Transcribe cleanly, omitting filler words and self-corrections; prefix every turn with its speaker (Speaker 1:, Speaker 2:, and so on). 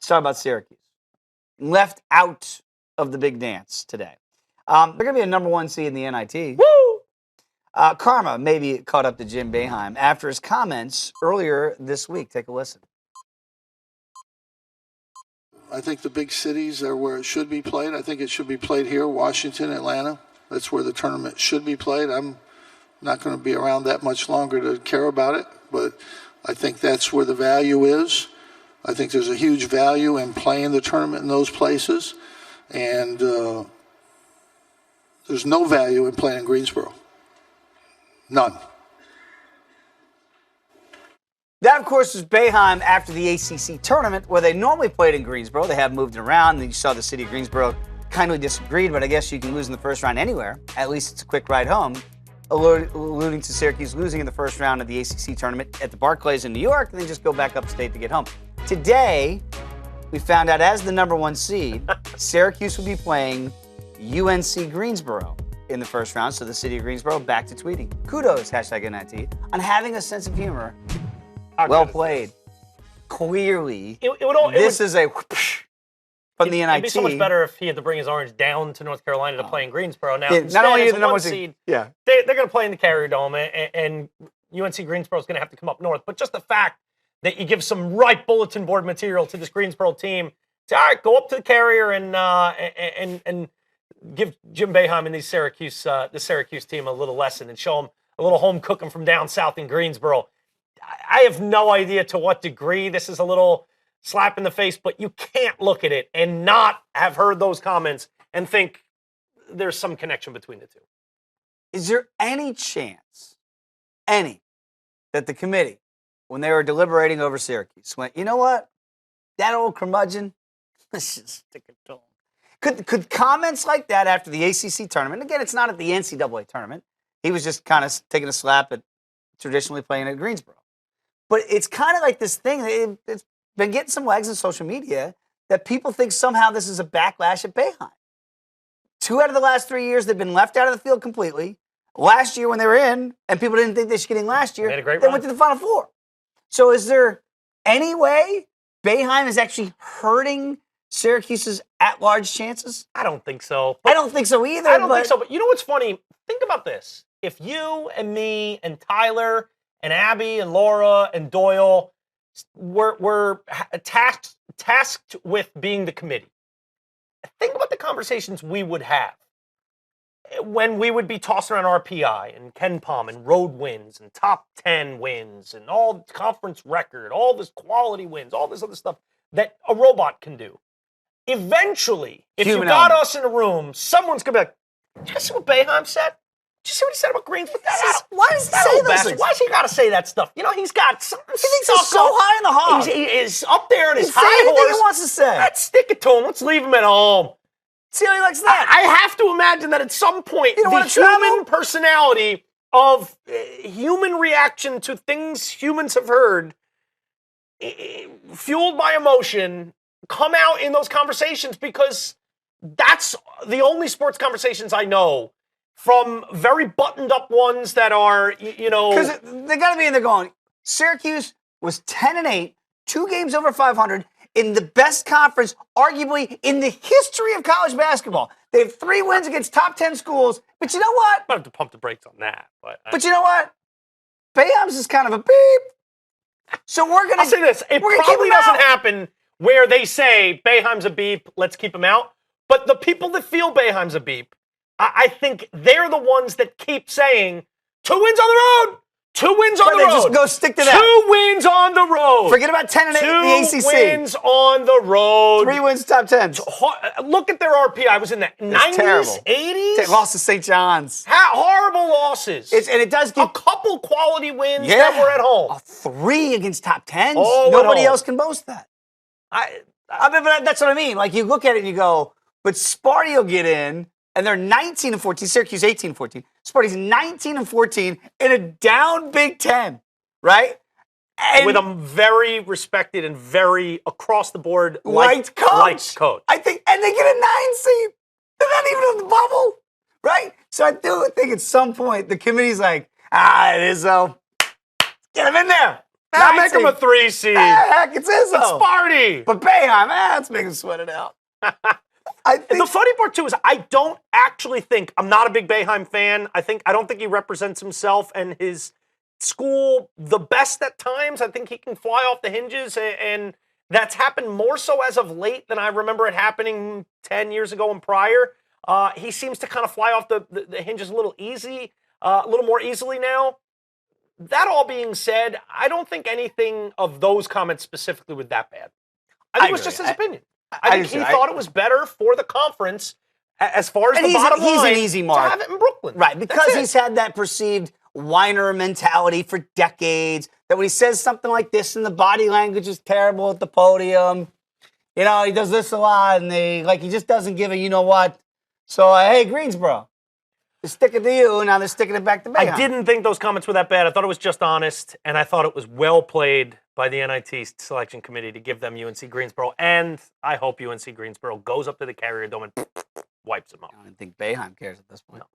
Speaker 1: Let's talk about Syracuse. Left out of the big dance today. They're going to be a number 1 seed in the NIT.
Speaker 2: Woo!
Speaker 1: Karma maybe caught up to Jim Boeheim after his comments earlier this week. Take a listen.
Speaker 3: I think the big cities are where it should be played. I think it should be played here, Washington, Atlanta. That's where the tournament should be played. I'm not going to be around that much longer to care about it, but I think that's where the value is. I think there's a huge value in playing the tournament in those places, and there's no value in playing in Greensboro. None.
Speaker 1: That, of course, was Boeheim after the ACC Tournament, where they normally played in Greensboro. They have moved it around. You saw the city of Greensboro kindly disagreed, but I guess you can lose in the first round anywhere. At least it's a quick ride home. Alluding to Syracuse losing in the first round of the ACC Tournament at the Barclays in New York, and then just go back upstate to get home. Today, we found out as the number 1 seed, Syracuse will be playing UNC-Greensboro in the first round. So the city of Greensboro back to tweeting. Kudos, #NIT, on having a sense of humor. Well played. Clearly, this is a whoosh from the NIT.
Speaker 2: It'd be so much better if he had to bring his orange down to North Carolina to play in Greensboro. Now,
Speaker 1: not only
Speaker 2: as
Speaker 1: the
Speaker 2: a
Speaker 1: number
Speaker 2: 1
Speaker 1: seed,
Speaker 2: they're going to play in the Carrier Dome, and UNC Greensboro is going to have to come up north. But just the fact that you give some ripe bulletin board material to this Greensboro team, say, all right, go up to the Carrier and give Jim Boeheim and the Syracuse team a little lesson and show them a little home cooking from down south in Greensboro. I have no idea to what degree this is a little slap in the face, but you can't look at it and not have heard those comments and think there's some connection between the two.
Speaker 1: Is there any chance, that the committee, when they were deliberating over Syracuse, went, you know what? That old curmudgeon, let's just stick it to him. Could comments like that after the ACC tournament, again, it's not at the NCAA tournament. He was just kind of taking a slap at traditionally playing at Greensboro. But it's kind of like this thing, it's been getting some legs on social media that people think somehow this is a backlash at Boeheim. 2 out of the last 3 years, they've been left out of the field completely. Last year when they were in, and people didn't think they should get in last year, they went to the Final Four. So is there any way Boeheim is actually hurting Syracuse's at-large chances?
Speaker 2: I don't think so.
Speaker 1: I don't think so either.
Speaker 2: I don't think so, but you know what's funny? Think about this. If you and me and Tyler and Abby and Laura and Doyle were tasked with being the committee, think about the conversations we would have when we would be tossing around RPI and Ken Palm and road wins and top 10 wins and all conference record, all this quality wins, all this other stuff that a robot can do. Eventually, if you got us in a room, someone's going to be like, did you see what Boeheim said? Did you see what he said about Greensboro?
Speaker 1: Why does he say those things?
Speaker 2: Why's he got to say that stuff? You know, he's got some
Speaker 1: He thinks he's so high in the hog.
Speaker 2: He is up there in his
Speaker 1: Say
Speaker 2: high
Speaker 1: anything
Speaker 2: horse.
Speaker 1: he wants to say.
Speaker 2: Let's stick it to him. Let's leave him at home.
Speaker 1: See how he likes that.
Speaker 2: I have to imagine that at some point, the human personality of human reaction to things humans have heard, fueled by emotion, come out in those conversations, because that's the only sports conversations I know, from very buttoned up ones that are,
Speaker 1: Because they got to be in there going, Syracuse was 10-8, 2 games over 500, in the best conference, arguably, in the history of college basketball. They have 3 wins against top 10 schools. But you know what?
Speaker 2: I have to pump the brakes on that.
Speaker 1: But you know what? Boeheim's is kind of a beep. So we're going to...
Speaker 2: I'll say this. It probably doesn't happen where they say, Boeheim's a beep, let's keep him out. But the people that feel Boeheim's a beep, I think they're the ones that keep saying, 2 wins on the road! 2 wins on the road.
Speaker 1: Just go stick to that.
Speaker 2: 2 wins on the road.
Speaker 1: Forget about 10-8 in the ACC.
Speaker 2: 2 wins on the road.
Speaker 1: 3 wins top 10.
Speaker 2: Look at their RPI. I was in the 90s, 80s.
Speaker 1: They lost to St. John's.
Speaker 2: Horrible losses.
Speaker 1: And it does give
Speaker 2: a couple quality wins that were at home.
Speaker 1: 3 against top 10s.
Speaker 2: Oh,
Speaker 1: Nobody else can boast that. I mean, but that's what I mean. Like, you look at it and you go, but Sparty will get in, and they're 19-14. Syracuse 18-14. Sparty's 19-14 in a down Big Ten, right? And
Speaker 2: with a very respected and very across the board
Speaker 1: liked coach.
Speaker 2: I
Speaker 1: think, and they get a 9 seed. They're not even in the bubble, right? So I do think at some point the committee's like, it is so. Get them in there.
Speaker 2: Now make him a 3 seed.
Speaker 1: Heck, it's Izzo.
Speaker 2: It's Sparty.
Speaker 1: But Boeheim, let's make him sweat it out. I think
Speaker 2: The funny part too is I don't actually think I'm not a big Boeheim fan. I don't think he represents himself and his school the best at times. I think he can fly off the hinges, and that's happened more so as of late than I remember it happening 10 years ago and prior. He seems to kind of fly off the hinges a little more easily now. That all being said, I don't think anything of those comments specifically was that bad. I think it was just his opinion. I think he thought it was better for the conference as far as the bottom line.
Speaker 1: He's an easy mark.
Speaker 2: To have it in Brooklyn.
Speaker 1: Right, because he's had that perceived whiner mentality for decades, that when he says something like this and the body language is terrible at the podium, he does this a lot, and he just doesn't give a you-know-what. So, hey, Greensboro, they're sticking to you, now they're sticking it back to Boeheim.
Speaker 2: I didn't think those comments were that bad. I thought it was just honest, and I thought it was well played by the NIT selection committee to give them UNC-Greensboro, and I hope UNC-Greensboro goes up to the Carrier Dome and wipes them up.
Speaker 1: I don't think Boeheim cares at this point.
Speaker 2: No.